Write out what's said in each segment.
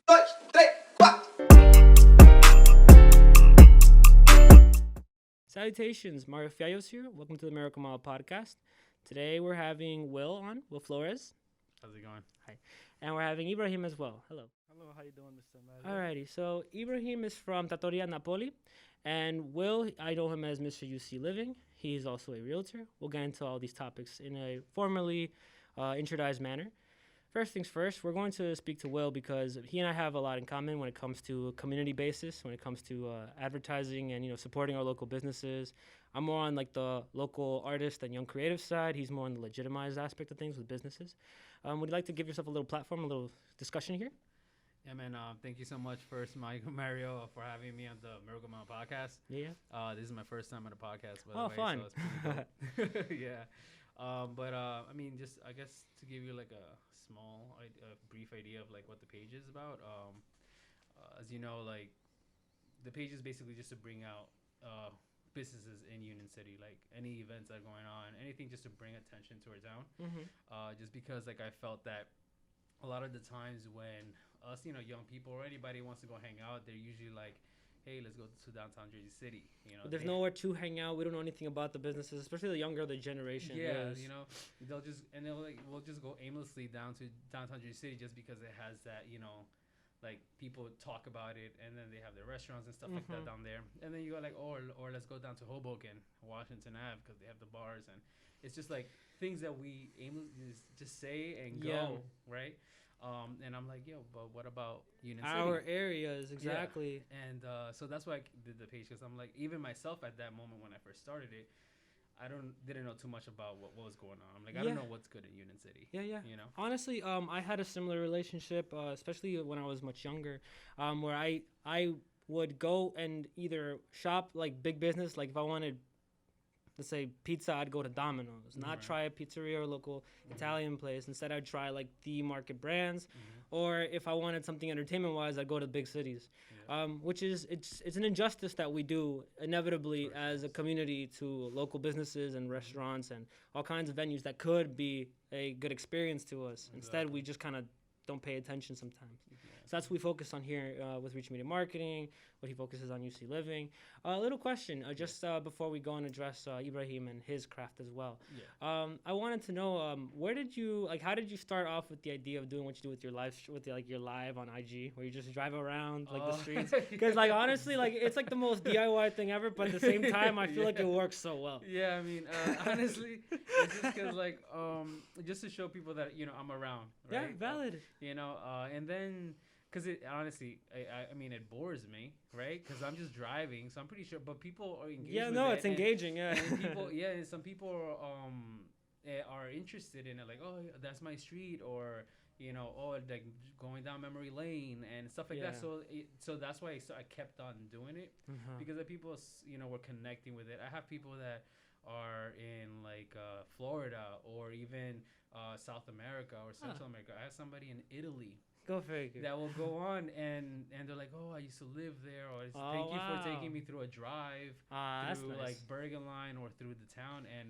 dos, tres, cuatro. Salutations, Mario Fiallos here. Welcome to the Miracle Mile podcast. Today we're having Will Flores. How's it going? Hi. And we're having Ibrahim as well. Hello. Hello, how you doing, Mr. Mario? Alrighty, so Ibrahim is from Trattoria, Napoli. And Will, I know him as Mr. UC Living. He's also a realtor. We'll get into all these topics in a formally introduced manner. First things first, we're going to speak to Will because he and I have a lot in common when it comes to a community basis, when it comes to advertising and supporting our local businesses. I'm more on like the local artist and young creative side. He's more on the legitimized aspect of things with businesses. Would you like to give yourself a little platform, a little discussion here? Yeah, man. Thank you so much, first, Mario, for having me on the Miracle Mile podcast. Yeah. This is my first time on a podcast, by Oh, the way. fun. So it's pretty dope. Yeah. I mean, just I guess to give you like a small, brief idea of like what the page is about. As you know, like the page is basically just to bring out businesses in Union City, like any events that are going on, anything just to bring attention to our town. Mm-hmm. Just because like I felt that a lot of the times when us, young people or anybody wants to go hang out, they're usually like, hey, let's go to downtown Jersey City. There's nowhere to hang out. We don't know anything about the businesses, especially the younger the generation. Yeah, we'll just go aimlessly down to downtown Jersey City just because it has that, like people talk about it, and then they have their restaurants and stuff like that down there. And then you go like, or let's go down to Hoboken, Washington Ave, because they have the bars, and it's just like things that we aimlessly just say and go, right? And I'm like, yo, but what about Union City? Our areas, exactly. Yeah. And so that's why I did the page, because I'm like, even myself at that moment when I first started it, I didn't know too much about what was going on. I'm like, I don't know what's good in Union City. Yeah. Honestly, I had a similar relationship, especially when I was much younger, where I would go and either shop like big business, like if I wanted, let's say pizza, I'd go to Domino's, not try a pizzeria or local Italian place. Instead, I'd try like the market brands, or if I wanted something entertainment-wise, I'd go to the big cities. Which is it's an injustice that we do inevitably as a community to local businesses and restaurants and all kinds of venues that could be a good experience to us. Exactly. Instead, we just kind of don't pay attention sometimes. So that's what we focus on here with Reach Media Marketing, what he focuses on UC Living. A little question, just before we go and address Ibrahim and his craft as well. Yeah. I wanted to know, how did you start off with the idea of doing what you do with your your live on IG, where you just drive around the streets? Because honestly, it's like the most DIY thing ever, but at the same time, I feel like it works so well. Yeah, I mean, honestly, it's just because just to show people that I'm around, right? Yeah, valid. And then because it honestly, I mean, it bores me, right? Because I'm just driving, so I'm pretty sure. But people are engaged. Yeah, with no, it, it's engaging. Yeah, and people, and some people are interested in it, like, oh, that's my street, or like going down memory lane and stuff like that. So that's why I kept on doing it because the people, were connecting with it. I have people that are in Florida or even South America or Central America. I have somebody in Italy. Go figure. That will go on and they're like, oh, I used to live there, or thank you for taking me through a drive through that's nice. Bergen Line or through the town, and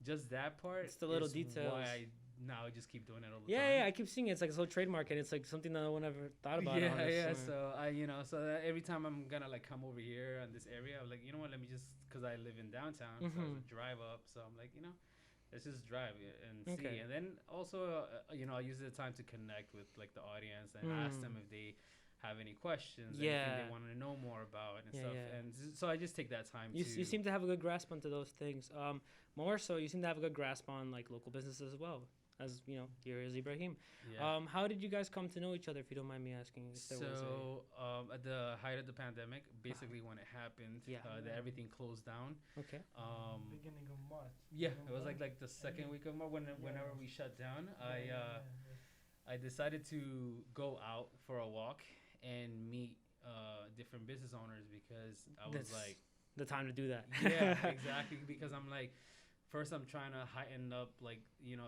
just that part. It's the little is details. Why I now just keep doing it all the time. Yeah, I keep seeing it. It's like a whole trademark, and it's like something that no one ever thought about. Yeah. So so that every time I'm gonna come over here in this area, I'm like, you know what? Let me just, because I live in downtown, so I would drive up. So I'm like, let's just drive and see. And then also, I use the time to connect with the audience and ask them if they have any questions, anything they want to know more about and stuff. Yeah. And so I just take that time. You seem to have a good grasp onto those things. More so, you seem to have a good grasp on local businesses as well. As here is Ibrahim. Yeah. How did you guys come to know each other, if you don't mind me asking? At the height of the pandemic, basically when it happened, that everything closed down. Okay. Beginning of March. Yeah, it was like the second week of March whenever we shut down. I decided to go out for a walk and meet different business owners, because That's the time to do that. Yeah, exactly. Because I'm like, first I'm trying to heighten up,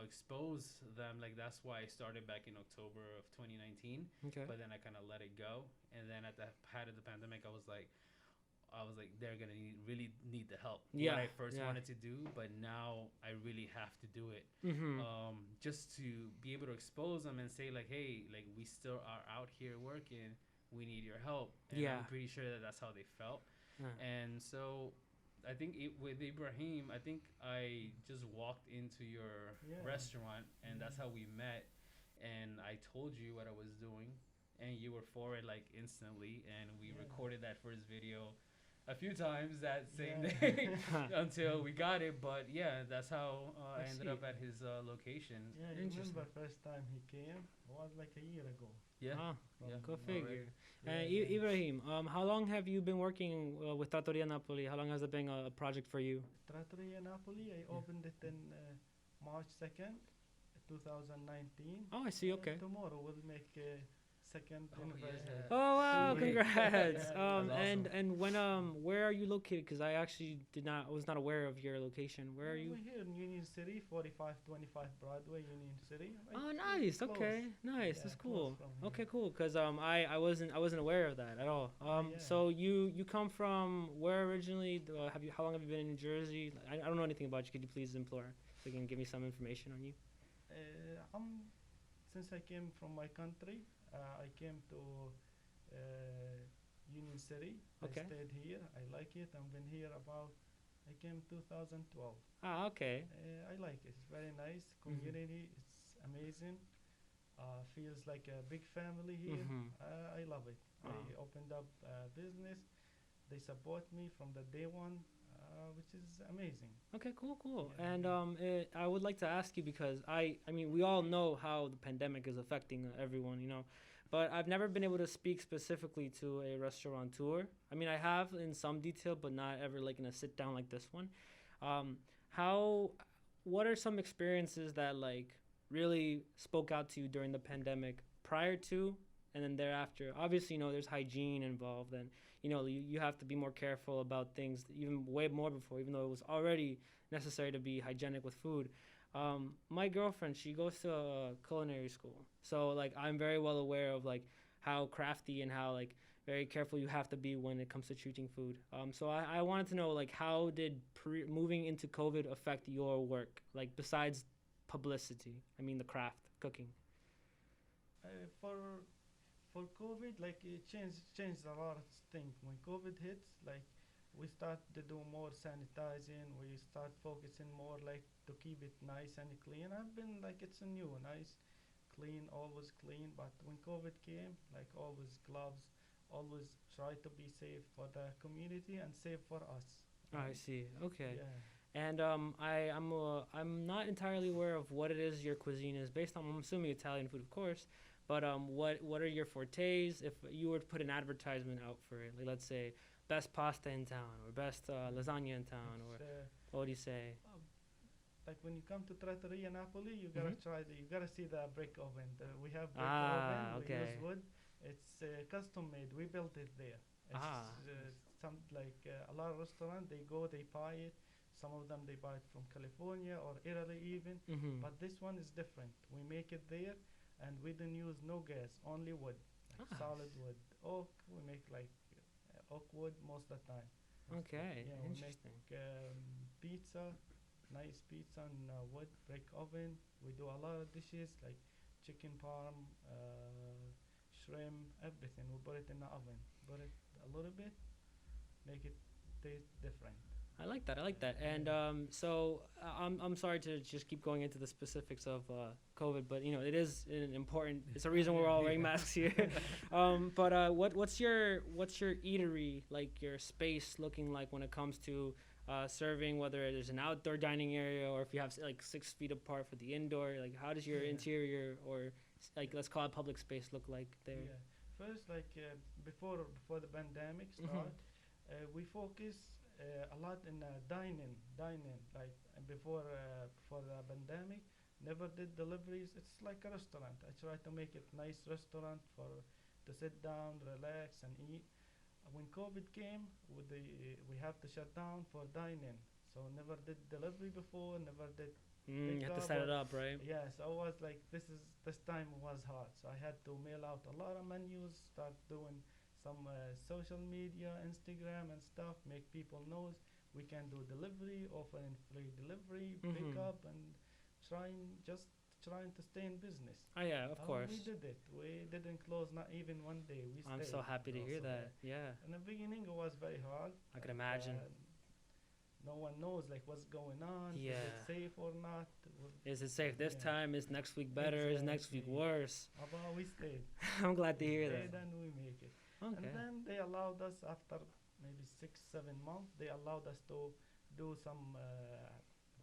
expose them. That's why I started back in October of 2019. Okay. But then I kind of let it go. And then at the height of the pandemic, I was like, I was like, they're gonna really need the help. Yeah, What I first yeah. wanted to do, but now I really have to do it. Mm-hmm. Just to be able to expose them and say like, hey, like we still are out here working. We need your help, and Yeah. I'm pretty sure that that's how they felt. Uh, And so, I think with Ibrahim, I think I just walked into your Yeah. restaurant, and that's how we met. And I told you what I was doing, and you were for it like instantly. And we Yeah. recorded that first video a few times that same Yeah. day until we got it. But yeah, that's how I ended see. up at his location. Yeah, I Interesting. remember first time he came was like a year ago. Yeah. Ah, Yeah. go figure. Yeah, Ibrahim, how long have you been working with Trattoria Napoli? How long has it been a project for you? Trattoria Napoli, I opened it in March 2nd, 2019. Oh, I see. Okay. Tomorrow we'll make a second Oh, anniversary. yeah. Oh wow! Sweet. Congrats. That's And when where are you located? Because I actually was not aware of your location. Where are you? We're here in Union City, 4525 Broadway, Union City. Oh, Right nice. close. Okay, nice. Yeah, That's close cool. from here. Okay, cool. Cause I wasn't aware of that at all. Yeah. So you come from where originally? How long have you been in New Jersey? I don't know anything about you. Could you please implore so you can give me some information on you? Since I came from my country, I came to Union City. Okay. I stayed here. I like it. I've been here about. I came 2012. Ah, okay. I like it. It's very nice community. It's amazing. Feels like a big family here. Mhm. I love it. I opened up a business. They support me from the day one, which is amazing. Okay, cool. Yeah. And I would like to ask you because I mean, we all know how the pandemic is affecting everyone, you know, but I've never been able to speak specifically to a restaurateur. I mean, I have in some detail, but not ever like in a sit down like this one. How, what are some experiences that like really spoke out to you during the pandemic prior to and then thereafter? Obviously, you know, there's hygiene involved and you know, you have to be more careful about things even way more before, even though it was already necessary to be hygienic with food. My girlfriend, she goes to a culinary school. So, like, I'm very well aware of, like, how crafty and how, like, very careful you have to be when it comes to choosing food. So I wanted to know, like, how did moving into COVID affect your work? Like, besides publicity, I mean, the craft, cooking. For COVID, like it changed a lot of things. When COVID hits, like we start to do more sanitizing. We start focusing more like to keep it nice and clean. I've been like it's a new nice, clean, always clean. But when COVID came, like always gloves, always try to be safe for the community and safe for us. I see. Okay. Yeah. And I'm not entirely aware of what it is your cuisine is based on. I'm assuming Italian food, of course. But what are your fortes? If you were to put an advertisement out for it, like let's say best pasta in town or best lasagna in town, or what would you say? Like when you come to Trattoria Napoli, you gotta you gotta see the brick oven. We have brick oven. Okay. We use wood. It's custom made. We built it there. It's some like a lot of restaurants they go they buy it. Some of them they buy it from California or Italy even. But this one is different. We make it there, and we don't use no gas, only wood, like solid wood. Oak. We make like oak wood most of the time. Okay, Yeah, interesting. we make pizza, nice pizza in wood brick oven. We do a lot of dishes like chicken parm, shrimp, everything. We put it in the oven. Put it a little bit, make it taste different. I like that. And so I'm sorry to just keep going into the specifics of COVID, but you know it is an important. It's a reason we're all wearing masks here. But what's your eatery like your space looking like when it comes to serving? Whether there's an outdoor dining area or if you have like 6 feet apart for the indoor. Like how does your interior or like let's call it public space look like there? Yeah. First, like before the pandemic start, we focus a lot in dining. Like before the pandemic, never did deliveries. It's like a restaurant. I try to make it nice restaurant for to sit down, relax, and eat. When COVID came, we have to shut down for dining. So never did delivery before. Never did. You have to set it up, right? Yeah, so I was like, this time was hard. So I had to mail out a lot of menus, start doing some social media, Instagram and stuff, make people knows we can do delivery, offering free delivery, pick up, and just trying to stay in business. Oh yeah, of course. We did it. We didn't close not even one day. We I'm stayed. so happy to hear that. Yeah. In the beginning, it was very hard. I could imagine. No one knows like what's going on. Yeah. Is it safe or not? Is it safe this time? Is next week better? Is next week worse? But we stayed. I'm glad to hear that. And we make it. Okay. And then they allowed us after maybe 6-7 months. They allowed us to do some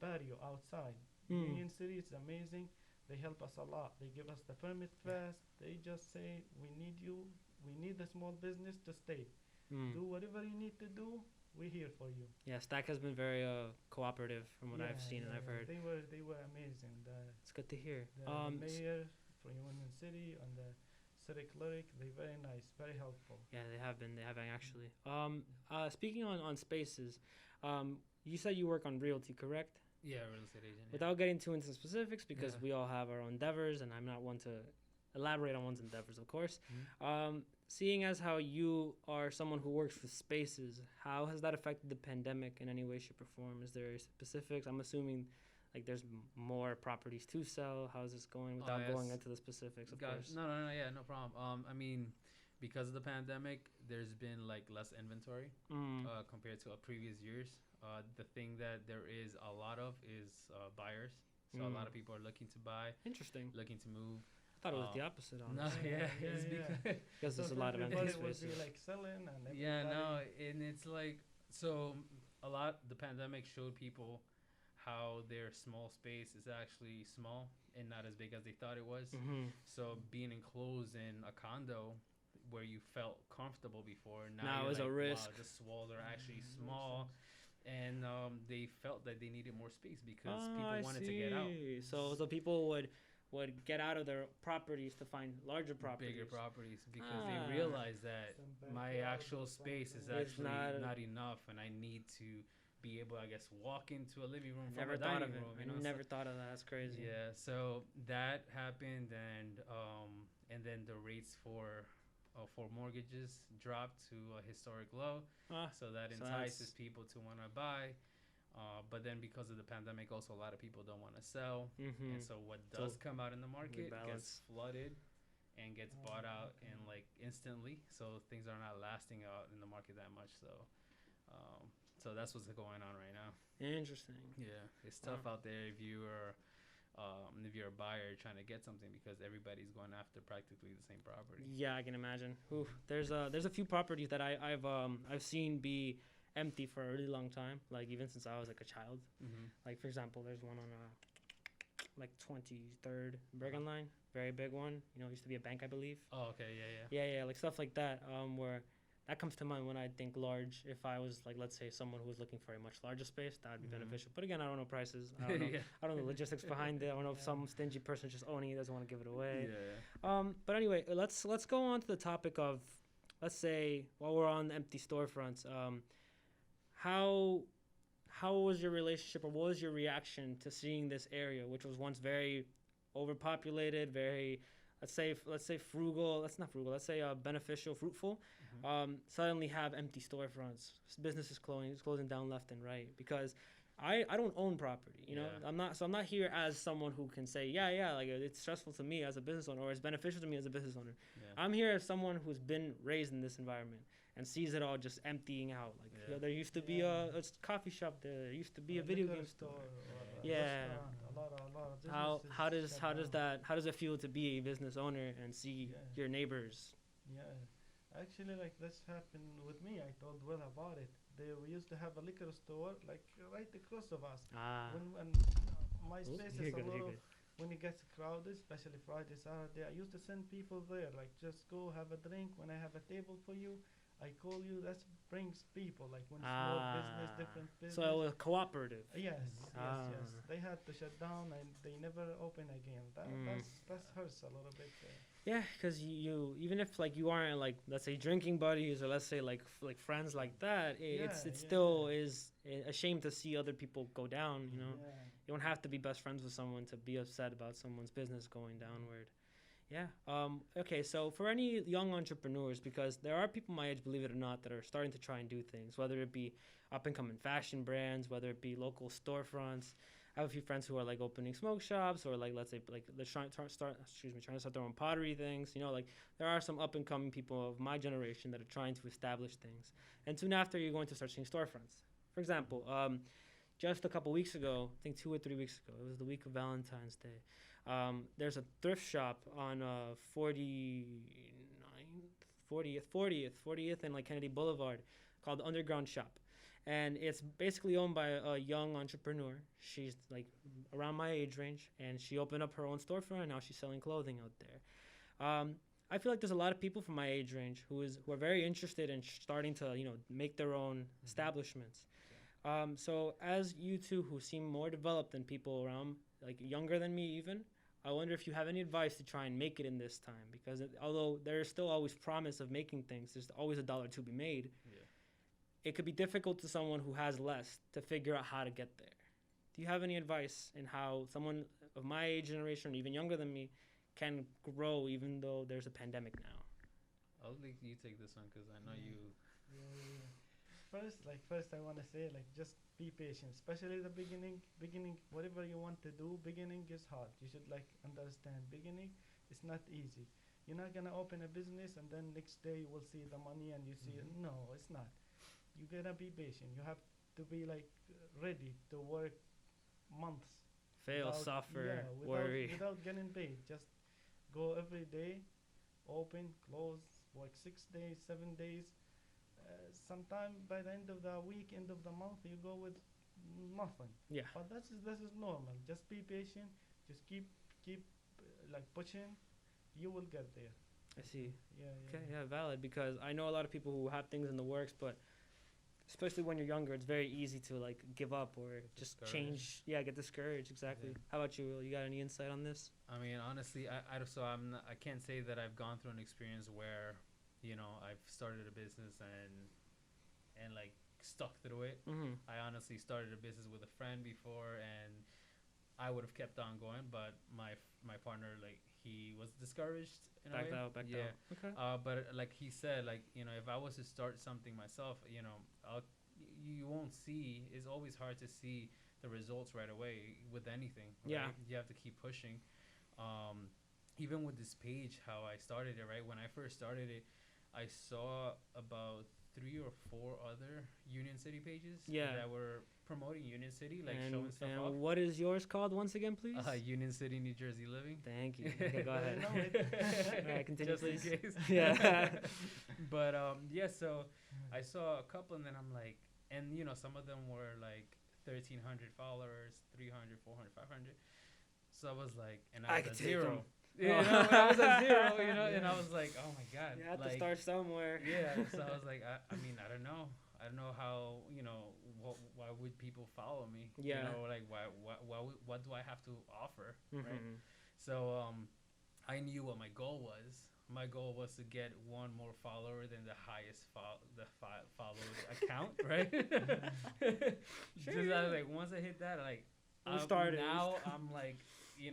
barrio outside. Union City is amazing. They help us a lot. They give us the permit fast. They just say we need you. We need a small business to stay. Do whatever you need to do. We're here for you. Yeah, Stack has been very cooperative from what I've seen and I've heard. They were amazing. It's good to hear. The mayor from Union City and the city clerk, they're very nice, very helpful. Yeah, they have been actually. Speaking on spaces, you said you work on realty, correct? Yeah, real estate agent. Yeah. Without getting too into specifics, because we all have our own endeavors, and I'm not one to elaborate on one's endeavors, of course. Seeing as how you are someone who works with spaces, how has that affected the pandemic in any way, shape, or form? Is there specifics? I'm assuming like there's more properties to sell. How's this going without going into the specifics, of course? No, yeah, no problem. I mean, because of the pandemic, there's been like less inventory compared to previous years. The thing that there is a lot of is buyers. So a lot of people are looking to buy. Interesting. Looking to move. I thought it was the opposite, honestly. No, it's because there's a lot of empty spaces. Would be like selling and everybody. Yeah, no, and it's like so a lot. The pandemic showed people how their small space is actually small and not as big as they thought it was. So being enclosed in a condo where you felt comfortable before, now it's like, a risk. Wow, the walls are actually small. And they felt that they needed more space because people wanted to get out. So people would get out of their properties to find larger properties. Bigger properties because they realized that my actual space is actually not enough and I need to be able, I guess, walk into a living room from a dining room. I never thought of that. That's crazy. Yeah, so that happened and then the rates for mortgages dropped to a historic low. So that entices people to want to buy. But then because of the pandemic, also a lot of people don't want to sell. And so what does come out in the market gets flooded and gets bought out in like instantly. So things are not lasting out in the market that much. So that's what's going on right now. Interesting. Yeah, it's tough out there if you're a buyer trying to get something because everybody's going after practically the same property. Yeah, I can imagine. There's a few properties that I've seen be empty for a really long time, like even since I was like a child. Like for example, there's one on like 23rd Bergen line, very big one. You know, it used to be a bank, I believe. Oh, okay, yeah, like stuff like that. Where that comes to mind when I think large. If I was like, let's say, someone who was looking for a much larger space, that would be beneficial. But again, I don't know prices. I don't know. I don't know the logistics behind it. I don't know if some stingy person just owning it doesn't want to give it away. But anyway, let's go on to the topic of, let's say, while we're on empty storefronts. How was your relationship, or what was your reaction to seeing this area, which was once very overpopulated, very let's say frugal? Let's not frugal. Let's say beneficial, fruitful. Suddenly have empty storefronts, businesses closing down left and right because I don't own property. You know, I'm not here as someone who can say like it's stressful to me as a business owner or it's beneficial to me as a business owner. I'm here as someone who's been raised in this environment and sees it all just emptying out. Like you know, there used to be a coffee shop there. There used to be a video game store. A lot of how does it feel to be a business owner and see your neighbors? Actually, like this happened with me. I told Will about it. We used to have a liquor store like right across of us. When my space is a little, when it gets crowded, especially Friday, Saturday, I used to send people there. Like just go have a drink. When I have a table for you, I call you. That brings people. Like when small business, different business. So it was cooperative. Yes. They had to shut down and they never open again. That hurts a little bit. Yeah, because you even if like you aren't like, let's say, drinking buddies or let's say like friends like that, it still is a shame to see other people go down. You know, you don't have to be best friends with someone to be upset about someone's business going downward. Yeah. Okay. So for any young entrepreneurs, because there are people my age, believe it or not, that are starting to try and do things, whether it be up and coming fashion brands, whether it be local storefronts. I have a few friends who are like opening smoke shops, or like let's say like they're trying to start. Excuse me, trying to start their own pottery things. You know, like there are some up and coming people of my generation that are trying to establish things, and soon after you're going to start seeing storefronts. For example, just a couple weeks ago, I think 2 or 3 weeks ago, it was the week of Valentine's Day. There's a thrift shop on 40th and like Kennedy Boulevard called Underground Shop. And it's basically owned by a young entrepreneur. She's like around my age range, and she opened up her own storefront, and now she's selling clothing out there. I feel like there's a lot of people from my age range who are very interested in starting to make their own establishments. So as you two who seem more developed than people around, like younger than me even, I wonder if you have any advice to try and make it in this time, because although there's still always promise of making things, there's always a dollar to be made. Yeah. It could be difficult to someone who has less to figure out how to get there. Do you have any advice in how someone of my age generation, or even younger than me, can grow even though there's a pandemic now? I'll let you take this one because I know you. Yeah. First, I want to say just be patient, especially the beginning. Beginning, whatever you want to do, beginning is hard. You should understand. Beginning, it's not easy. You're not gonna open a business and then next day you will see the money and you see it. No, it's not. You gotta be patient. You have to be ready to work months. Fail, suffer, worry. Without getting paid. Just go every day, open, close, work 6 days, 7 days. Sometime by the end of the week, end of the month, you go with nothing. Yeah. But this is normal. Just be patient. Just keep pushing. You will get there. I see. Yeah. Okay, yeah, valid. Because I know a lot of people who have things in the works, but especially when you're younger, it's very easy to give up or just change. Yeah, get discouraged. Exactly. Yeah. How about you, Will? You got any insight on this? I mean, honestly, I can't say that I've gone through an experience where, I've started a business and stuck through it. Mm-hmm. I honestly started a business with a friend before, and I would have kept on going, but my partner he was discouraged in a way. Backed out. Okay. But like he said, if I was to start something myself, you won't see. It's always hard to see the results right away with anything. Right? Yeah. You have to keep pushing. Even with this page, how I started it, right? When I first started it, I saw about 3 or 4 other Union City pages that were promoting Union City, showing stuff off. And what is yours called once again, please? Union City, New Jersey Living. Thank you. Okay, go ahead. All right, continue, Just please. in case. Yeah. But so I saw a couple, and then I'm like, and some of them were 1,300 followers, 300, 400, 500. So I was like, and I was at zero. I was at zero, and I was like, oh my god. You have to start somewhere. Yeah. So I was like, I mean, I don't know how, why would people follow me? Yeah. What do I have to offer? Mm-hmm. Right. So I knew what my goal was. My goal was to get one more follower than the highest followed account, right? Sure. Just I was like, once I hit that, started. Now I'm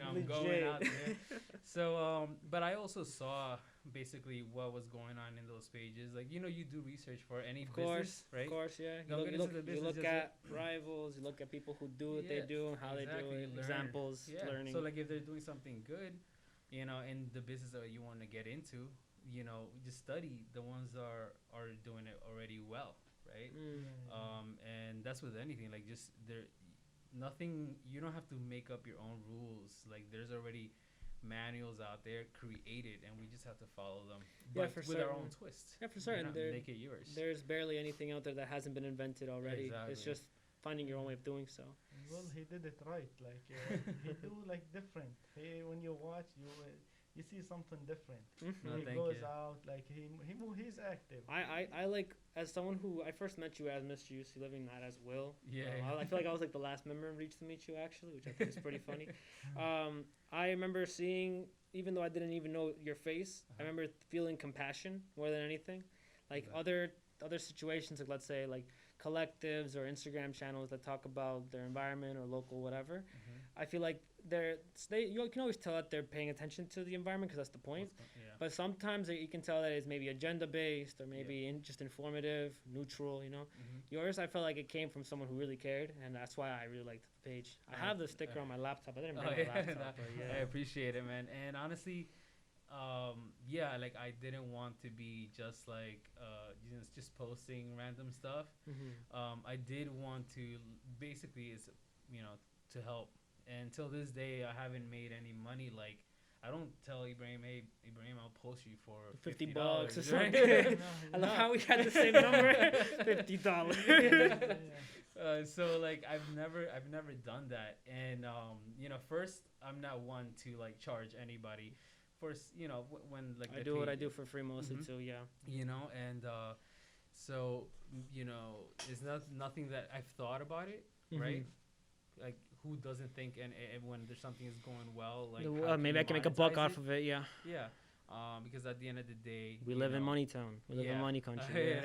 I'm going out there. So, but I also saw basically what was going on in those pages. You do research for any business, right? Of course, yeah. You look at rivals, you look at people who do what they do, and how they do it, examples, learning. So, if they're doing something good, in the business that you want to get into, just study the ones that are doing it already well, right? And that's with anything. Just there. Nothing, you don't have to make up your own rules. There's already manuals out there created, and we just have to follow them. Yeah, but for with certain. our own twist. Yeah, for certain. Make it yours. There's barely anything out there that hasn't been invented already. Exactly. It's just finding your own way of doing so. Well, he did it right. He do different. When you watch, you see something different. Mm-hmm. No, He thank goes you. out he's active. I like, as someone who I first met you as Mr. UC Living, not as Will. Yeah. I feel like I was the last member of Reach to meet you actually, which I think is pretty funny. I remember seeing, even though I didn't even know your face, I remember feeling compassion more than anything. Other situations, let's say collectives or Instagram channels that talk about their environment or local whatever. I feel like you can always tell that they're paying attention to the environment because that's the point. Yeah. But sometimes you can tell that it's maybe agenda based or maybe just informative, neutral. Yours, I felt like it came from someone who really cared, and that's why I really liked the page. I have the sticker on my laptop. I didn't bring my laptop, but I appreciate it, man. And honestly, like I didn't want to be just like just posting random stuff. I did want to basically to help. And till this day, I haven't made any money. Like, I don't tell Ibrahim, hey, Ibrahim, I'll post you for $50 $50 or right? something. I love how we had the same number. $50. So like, I've never done that. And first, I'm not one to like charge anybody. First, when like I do what I do for free mostly too. Yeah. And so it's nothing that I've thought about it, right? Like, who doesn't think and when there's something is going well, like maybe I can make a buck off of it. Yeah. Because at the end of the day, we live in money town. We live in money country.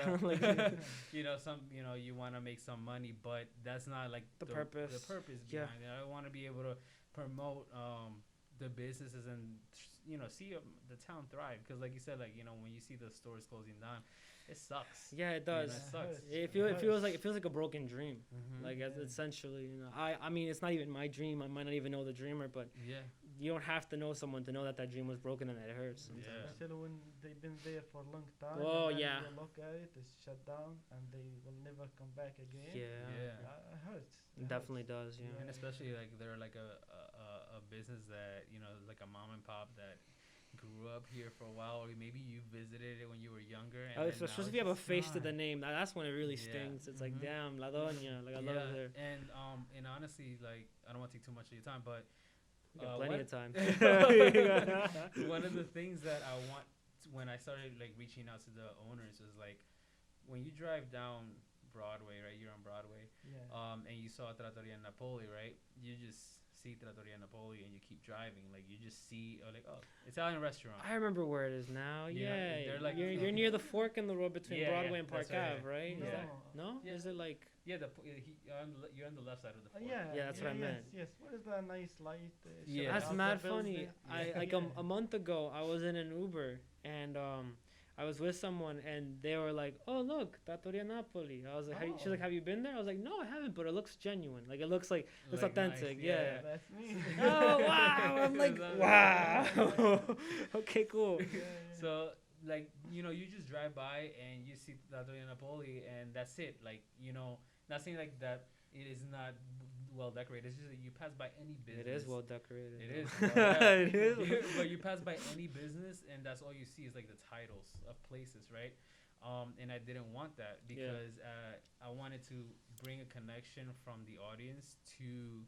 You want to make some money, but that's not like the purpose. The purpose behind it. I want to be able to promote the businesses and see the town thrive. Because like you said, like when you see the stores closing down, it sucks. Yeah, it does. It sucks. It feels like a broken dream. Like essentially, I mean, it's not even my dream. I might not even know the dreamer, but you don't have to know someone to know that dream was broken and that it hurts. Especially when they've been there for a long time. Oh and yeah. You look at it, it's shut down, and they will never come back again. It hurts. It definitely does. Yeah. And especially like they're like a business that like a mom and pop that grew up here for a while, or maybe you visited it when you were younger. And especially if you have a face to the name, that's when it really stings. It's like, damn, La Doña, like I love her. And honestly, like I don't want to take too much of your time, but got plenty of time. One of the things that I want when I started like reaching out to the owners was like, when you drive down Broadway, right? You're on Broadway, and you saw Trattoria Napoli, right? You just see Trattoria Napoli and you keep driving, like you just see Italian restaurant. I remember where it is now. They're like you're near the fork in the road between Broadway and Park Ave, right? No. Yeah. Is it like? Yeah, you're on the left side of the fork. That's what I meant. Yes. What is that nice light? That's mad funny. A month ago, I was in an Uber and I was with someone and they were like, "Oh look, Trattoria Napoli." I was like, "She's like, have you been there?" I was like, "No, I haven't, but it looks genuine. Like it looks authentic." Nice. Yeah. That's me. Oh wow! I'm like, wow. Okay, cool. So like you just drive by and you see Trattoria Napoli and that's it. Like not saying like that it is not well decorated. It's just that you pass by any business. It is well decorated. It is. It is. But you pass by any business and that's all you see is like the titles of places, right? And I didn't want that because I wanted to bring a connection from the audience to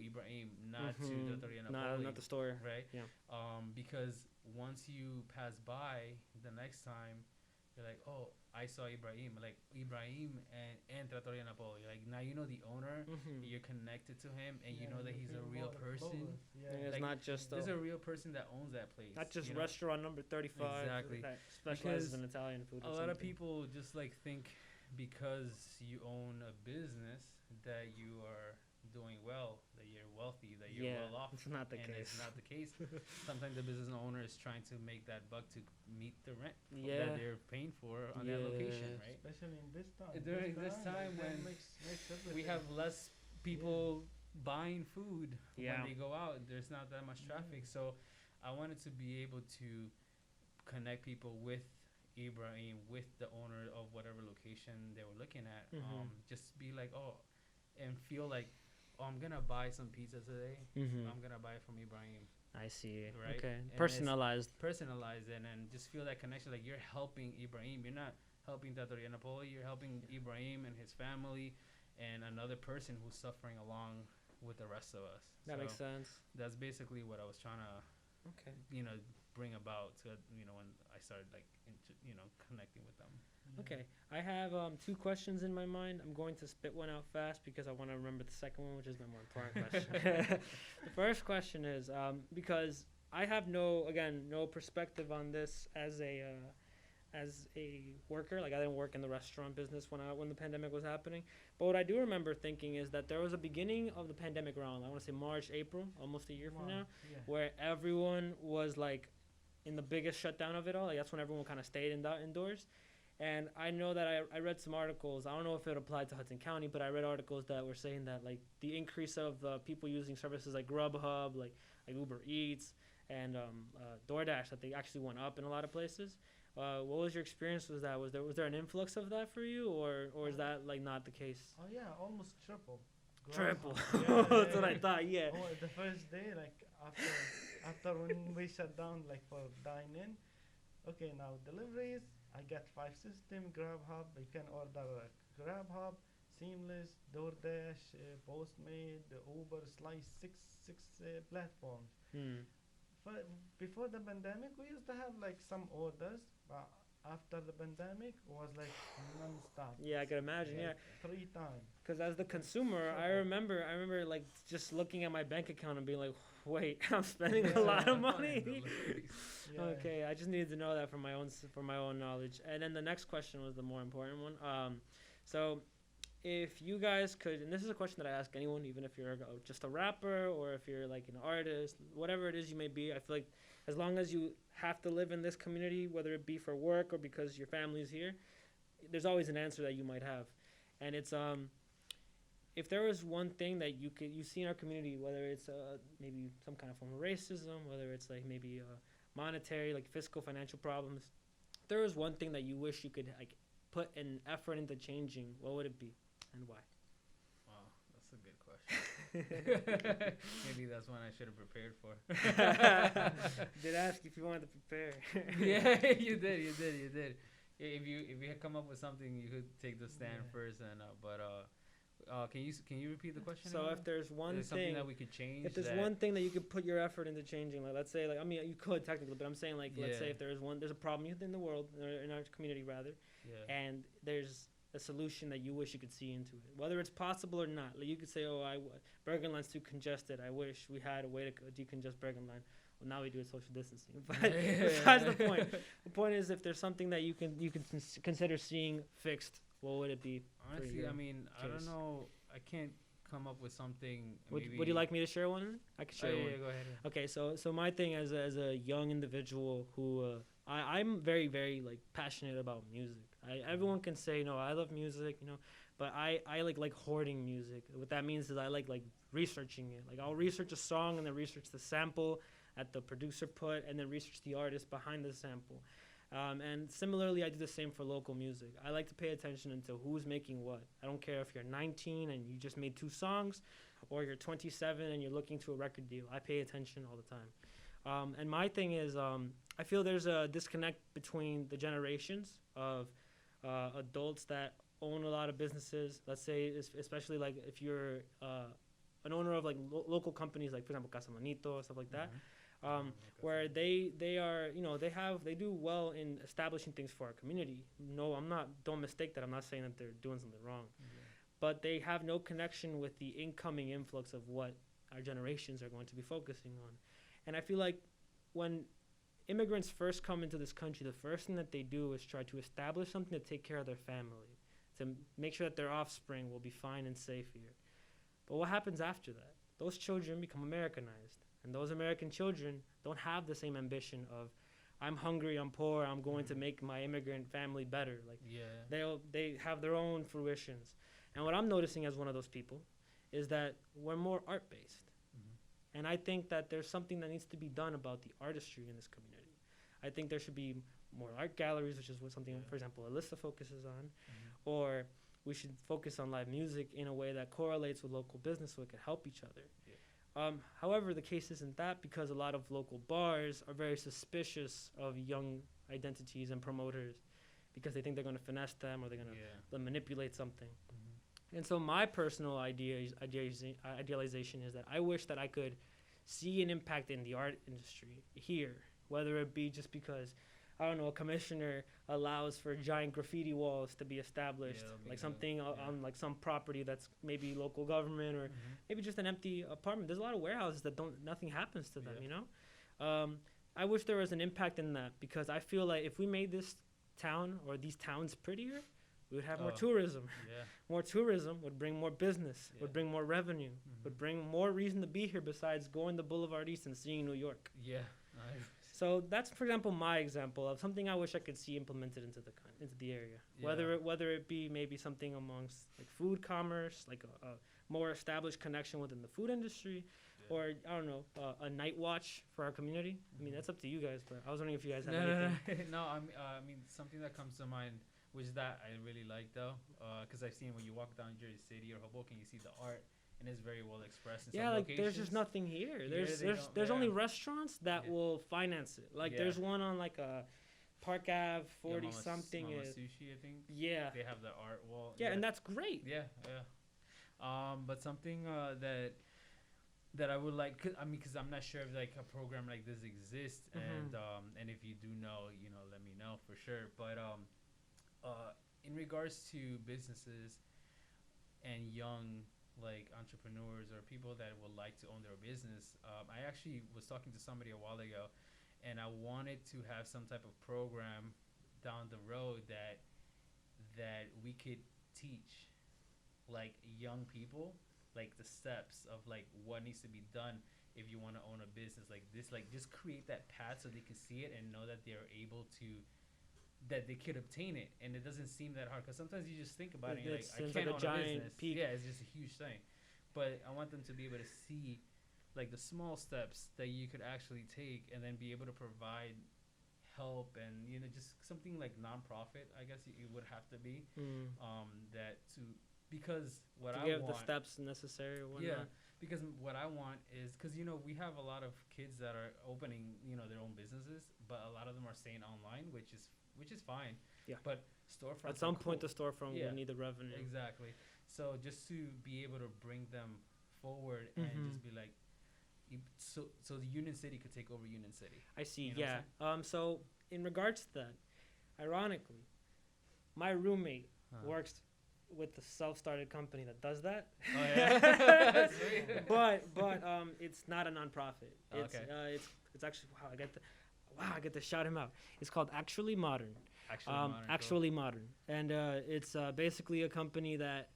Ibrahim, not to Trattoria Napoli. Not the store. Right? Yeah. Because once you pass by the next time, you're like, oh, I saw Ibrahim, like Ibrahim and Trattoria Napoli. Like now you know the owner, you're connected to him, and you know that he's a real person. It's like, not just there's a real person that owns that place. Not just restaurant number 35. Exactly. That specializes in Italian food. A lot of people just like think because you own a business that you are doing well, that you're wealthy, that you're well off. It's not the case. It's not the case. Sometimes the business owner is trying to make that buck to meet the rent that they're paying for on that location, right? Especially in this time. During this time when we have less people buying food when they go out, there's not that much traffic. So I wanted to be able to connect people with Ibrahim, with the owner of whatever location they were looking at. Just be like, and feel like, I'm gonna buy some pizza today. I'm gonna buy it from Ibrahim. I see. Right? Okay. And Personalized and just feel that connection. Like you're helping Ibrahim. You're not helping Trattoria Napoli. You're helping Ibrahim and his family, and another person who's suffering along with the rest of us. That makes sense. That's basically what I was trying to, bring about to when I started like connecting with them. Okay, I have 2 questions in my mind. I'm going to spit one out fast because I want to remember the second one, which is my more important question. The first question is because I have no perspective on this as as a worker. Like I didn't work in the restaurant business when the pandemic was happening. But what I do remember thinking is that there was a beginning of the pandemic around, I want to say March, April, almost a year from now, Yeah. where everyone was like in the biggest shutdown of it all. Like that's when everyone kind of stayed indoors. And I know that I read some articles. I don't know if it applied to Hudson County, but I read articles that were saying that like the increase of people using services like Grubhub, like Uber Eats, and DoorDash, that they actually went up in a lot of places. What was your experience with that? Was there an influx of that for you, or is that like not the case? Oh yeah, almost triple. Triple. Yeah, That's what I thought. Yeah. Oh, the first day, like after when we shut down, like for dine-in. Okay, now deliveries. I get 5 system GrabHub. You can order GrabHub, Seamless, DoorDash, Postmate, Uber, Slice, six platforms. Hmm. For, before the pandemic, we used to have like some orders, but after the pandemic, it was like non-stop. Yeah, I can imagine. Yeah. Like 3 times. Because as the consumer, I remember like just looking at my bank account and being like, wait, I'm spending a lot of money. Yeah. Okay, I just needed to know that for my own knowledge. And then the next question was the more important one. So if you guys could, and this is a question that I ask anyone, even if you're just a rapper or if you're like an artist, whatever it is you may be, I feel like as long as you have to live in this community, whether it be for work or because your family's here, there's always an answer that you might have. And it's if there was one thing that you see in our community, whether it's maybe some kind of form of racism, whether it's like maybe monetary, like fiscal, financial problems, if there was one thing that you wish you could like put an effort into changing, what would it be and why? Wow, that's a good question. Maybe that's one I should have prepared for. Did ask if you wanted to prepare. Yeah, you did. If you had come up with something, you could take the stand first. And can you repeat the question? So again? if there's one thing something that we could change, if there's one thing that you could put your effort into changing, like let's say, like I mean you could technically, but I'm saying like let's say if there's a problem in the world, or in our community rather, and there's a solution that you wish you could see into it, whether it's possible or not. Like you could say, Bergen Line's too congested. I wish we had a way to decongest Bergen Line. Well, now we do it social distancing. But besides the point, the point is if there's something that you can consider seeing fixed, what would it be? Honestly, I mean, I don't know. I can't come up with something. Would you like me to share one? I can share one. Yeah, go ahead. Okay, so my thing as a young individual who I'm very, very like passionate about music. Everyone can say I love music, but I like hoarding music. What that means is I like researching it. Like I'll research a song and then research the sample that the producer put, and then research the artist behind the sample. And similarly, I do the same for local music. I like to pay attention into who's making what. I don't care if you're 19 and you just made 2 songs, or you're 27 and you're looking to a record deal. I pay attention all the time. And my thing is, I feel there's a disconnect between the generations of adults that own a lot of businesses. Let's say, especially like if you're an owner of like local companies, like for example Casa Manito, stuff like that. Where they are, they do well in establishing things for our community. No, don't mistake that. I'm not saying that they're doing something wrong. But they have no connection with the incoming influx of what our generations are going to be focusing on. And I feel like when immigrants first come into this country, the first thing that they do is try to establish something to take care of their family, to make sure that their offspring will be fine and safe here. But what happens after that? Those children become Americanized. And those American children don't have the same ambition of, I'm hungry, I'm poor, I'm going to make my immigrant family better. Like they have their own fruitions. And what I'm noticing as one of those people is that we're more art-based. And I think that there's something that needs to be done about the artistry in this community. I think there should be more art galleries, which is something, for example, Alyssa focuses on, or we should focus on live music in a way that correlates with local business so it can help each other. However, the case isn't that, because a lot of local bars are very suspicious of young identities and promoters because they think they're going to finesse them or they're going to manipulate something. And so my personal idealization is that I wish that I could see an impact in the art industry here, whether it be just because, I don't know, a commissioner allows for giant graffiti walls to be established, like something on like some property that's maybe local government, or maybe just an empty apartment. There's a lot of warehouses that nothing happens to them, I wish there was an impact in that, because I feel like if we made this town or these towns prettier, we would have more Oh, tourism. yeah. More tourism would bring more business, Yeah. would bring more revenue, would Mhm. bring more reason to be here besides going to Boulevard East and seeing New York. Yeah. So that's, for example, my example of something I wish I could see implemented into the area. Yeah. Whether it be maybe something amongst like food commerce, like a more established connection within the food industry, Yeah. or I don't know, a night watch for our community. I mean, Mhm. that's up to you guys, but I was wondering if you guys have No, no, anything. no. I mean, something that comes to mind, which that I really like though, because I've seen when you walk down Jersey City or Hoboken, you see the art, and it's very well expressed in Yeah, some like locations. there's just nothing here. Here There's they don't- there's only yeah. restaurants that Yeah. will finance it. Like Yeah. there's one on like a Park Ave, Yeah, 40 Mama something Mama is. Sushi, I think. Yeah. They have the art wall. Yeah, and that's great. Yeah, yeah. But something that I would like, cause, I mean, because I'm not sure if like a program like this exists, Mhm. and if you do know, let me know for sure. But in regards to businesses and young like entrepreneurs or people that would like to own their business, I actually was talking to somebody a while ago, and I wanted to have some type of program down the road that we could teach like young people like the steps of like what needs to be done if you want to own a business like this, like just create that path so they can see it and know that they're able to, that they could obtain it, and it doesn't seem that hard, because sometimes you just think about it and you're like, I seems can't like a own a giant business. peak. Yeah, it's just a huge thing, but I want them to be able to see like the small steps that you could actually take and then be able to provide help, and just something like nonprofit, I guess it would have to be, Mm. that to, because what To I give want, the steps necessary or yeah, whatnot. because what I want is, because we have a lot of kids that are opening their own businesses, but a lot of them are staying online, which is fine. Yeah. But storefronts At some are point, cool. the storefront Yeah. will need the revenue. Exactly. So just to be able to bring them forward and Mhm. just be like, so the Union City could take over Union City. I see. You know what Yeah. I'm So in regards to that, ironically, my roommate works with the self-started company that does that. Oh yeah. Sweet. but it's not a nonprofit. Oh, It's okay. it's actually I get to shout him out. It's called Actually Modern. Actually, modern, cool. Actually Modern, and it's basically a company that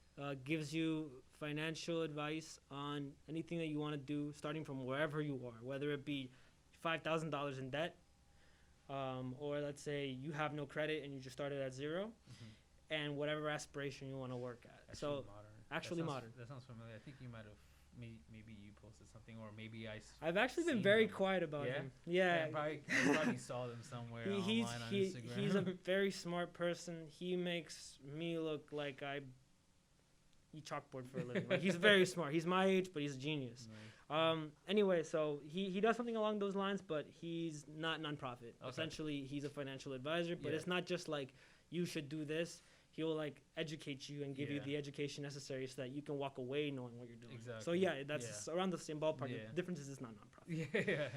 gives you financial advice on anything that you want to do, starting from wherever you are, whether it be $5,000 in debt, or let's say you have no credit and you just started at zero, Mhm. and whatever aspiration you want to work at. Actually So modern. Actually That sounds- Modern. That sounds familiar. I think you might have. Maybe you posted something, or maybe I've actually been seen very them. quiet about Yeah? him. Yeah. I probably saw them somewhere He's online on he's Instagram. a very smart person. He makes me look like I eat chalkboard for a living. Like, he's very smart. He's my age, but he's a genius. Nice. Anyway, so he does something along those lines, but he's not nonprofit. Okay. Essentially, he's a financial advisor, but Yeah. it's not just like you should do this. He will like educate you and give you Yeah. the education necessary so that you can walk away knowing what you're doing. So Exactly. yeah, that's around the same ballpark. Yeah. The difference is it's not nonprofit. Yeah.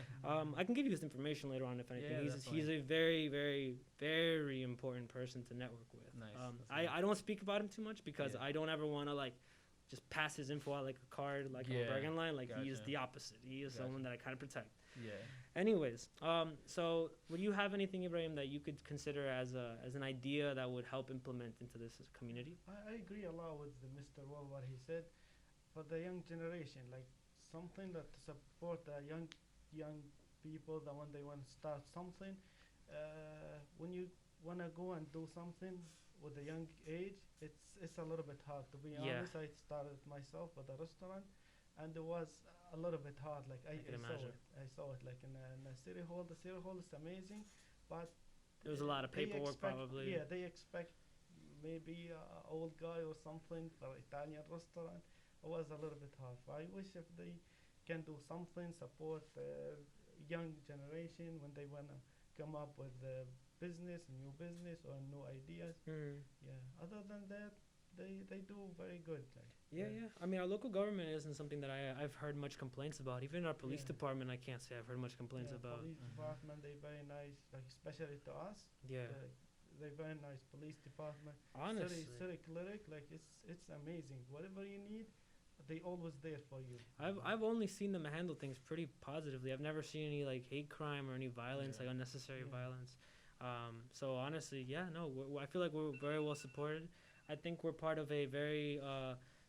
I can give you his information later on if anything. Yeah, he's definitely. a very, very, very important person to network with. Nice, that's I don't speak about him too much because Yeah. I don't ever want to like just pass his info out like a card, like on a Yeah, bargain line. Like he is gotcha. the opposite. He is Gotcha. someone that I kind of protect. Yeah. Anyways, so would you have anything, Ibrahim, that you could consider as an idea that would help implement into this community? I agree a lot with Mr. Wall what he said. For the young generation, like something that to support the young people that when they want to start something, when you want to go and do something with a young age, it's a little bit hard. To be Yeah. honest, I started myself with a restaurant, and it was a little bit hard. Like I can saw imagine. it. I saw it like in a city hall. The city hall is amazing, but There was a lot of they paperwork, expect- probably. Yeah, they expect maybe a old guy or something for Italian restaurant. It was a little bit hard. But I wish if they can do something, support the young generation when they wanna come up with business, new business or new ideas. Mm. Yeah. Other than that, they do very good. Like, Yeah. I mean, our local government isn't something that I've heard much complaints about. Even our police Yeah. department, I can't say I've heard much complaints yeah, about. police Mhm. department, they very nice. Like especially to us, Yeah. they very nice police department. Honestly. City cleric, like it's amazing. Whatever you need, they always there for you. I've only seen them handle things pretty positively. I've never seen any like hate crime or any violence, Yeah. like unnecessary Yeah. violence. So honestly, yeah, no, I feel like we're very well supported. I think we're part of a very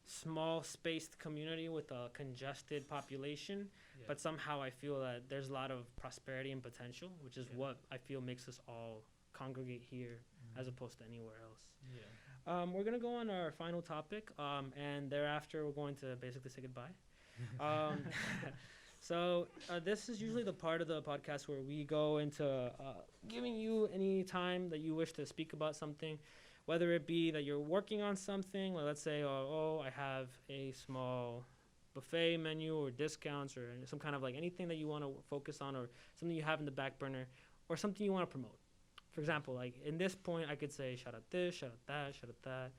small spaced community with a congested population, Yeah. but somehow I feel that there's a lot of prosperity and potential, which is Yeah. what I feel makes us all congregate here as opposed to anywhere else. Yeah. We're gonna go on our final topic, and thereafter we're going to basically say goodbye. Um, so this is usually the part of the podcast where we go into giving you any time that you wish to speak about something, whether it be that you're working on something, like let's say, oh, I have a small buffet menu or discounts or some kind of like anything that you want to focus on or something you have in the back burner or something you want to promote. For example, like in this point, I could say shout out this, shout out that, shout out that.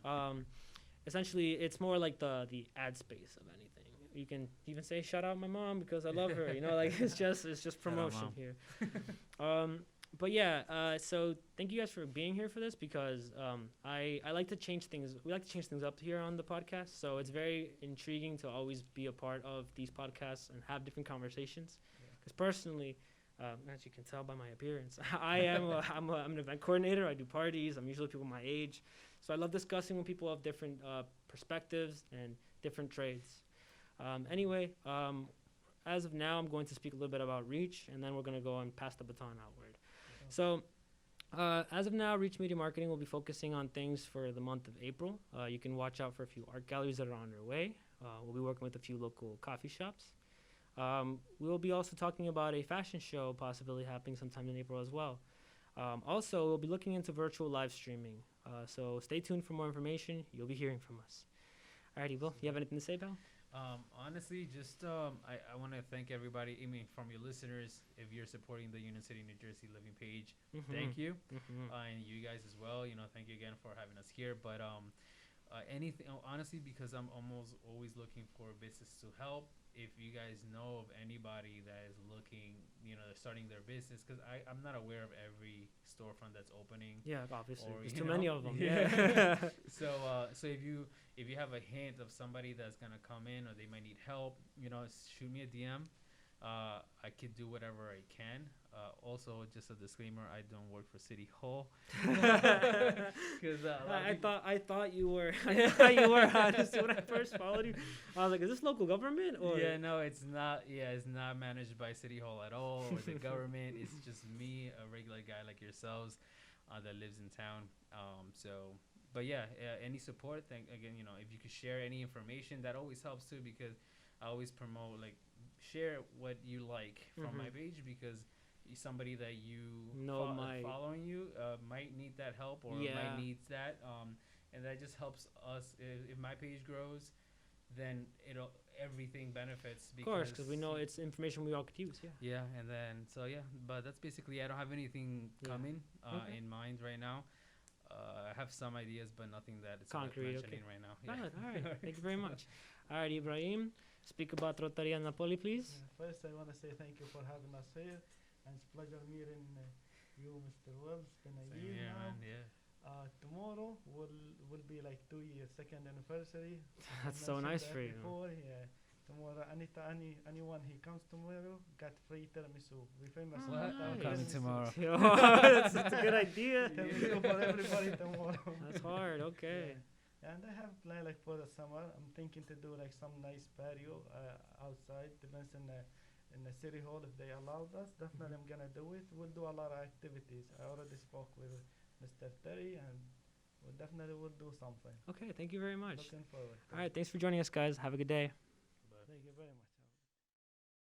Gotcha. Essentially, it's more like the ad space of anything. You can even say shout out my mom because I love her. You know, like it's just promotion here. But yeah, so thank you guys for being here for this because I like to change things. We like to change things up here on the podcast. So it's very intriguing to always be a part of these podcasts and have different conversations. Because personally, as you can tell by my appearance, I'm an event coordinator. I do parties. I'm usually people my age. So I love discussing with people of different perspectives and different trades. Anyway, as of now, I'm going to speak a little bit about Reach, and then we're going to go and pass the baton outward. So as of now, Reach Media Marketing will be focusing on things for the month of April. You can watch out for a few art galleries that are on their way. We'll be working with a few local coffee shops. We'll be also talking about a fashion show possibly happening sometime in April as well. Also, we'll be looking into virtual live streaming. So stay tuned for more information. You'll be hearing from us. Alrighty, Will, you have anything to say, pal? Honestly, just I want to thank everybody. I mean, from your listeners, if you're supporting the Union City, New Jersey Living page, thank you, and you guys as well. You know, thank you again for having us here. But anything, honestly, because I'm almost always looking for business to help. If you guys know of anybody that is looking, you know, they're starting their business, because I'm not aware of every storefront that's opening. Yeah, obviously. Or, There's you too know, many of them. yeah. So if you have a hint of somebody that's gonna come in or they might need help, you know, shoot me a DM. I could do whatever I can. Also, just a disclaimer: I don't work for City Hall. Because I thought you were. I thought you were. Honestly, when I first followed you, I was like, "Is this local government?" Or yeah, no, it's not. Yeah, it's not managed by City Hall at all or the government. It's just me, a regular guy like yourselves, that lives in town. But yeah, any support. Again, you know, if you could share any information, that always helps too, because I always promote, like, share what you like from my page, because somebody that you following you might need that help or might need that, and that just helps us. If my page grows, then everything benefits. Of course, because we know it's information we all could use. Yeah, and then but that's basically. I don't have anything coming in mind right now. I have some ideas, but nothing that is concrete mentioning right now. Yeah. All right. Thank you very much. All right, Ibrahim, speak about Trattoria Napoli, please. First, I want to say thank you for having us here, and it's a pleasure meeting you, Mr. Will. It's been a year now. Man, yeah. Tomorrow will be like 2 years, second anniversary. That's so nice for you. Yeah. Tomorrow, anyone he comes tomorrow got free tiramisu. We famous. What? I'm coming tomorrow. That's a good idea. Tiramisu for everybody tomorrow. That's hard. Okay. Yeah. And I have planned, like, for the summer, I'm thinking to do like some nice patio outside. Depends in the city hall if they allow us. Definitely, I'm gonna do it. We'll do a lot of activities. I already spoke with Mr. Terry, and we definitely will do something. Okay. Thank you very much. Looking forward. All right. Thanks for joining us, guys. Have a good day. Thank you very much.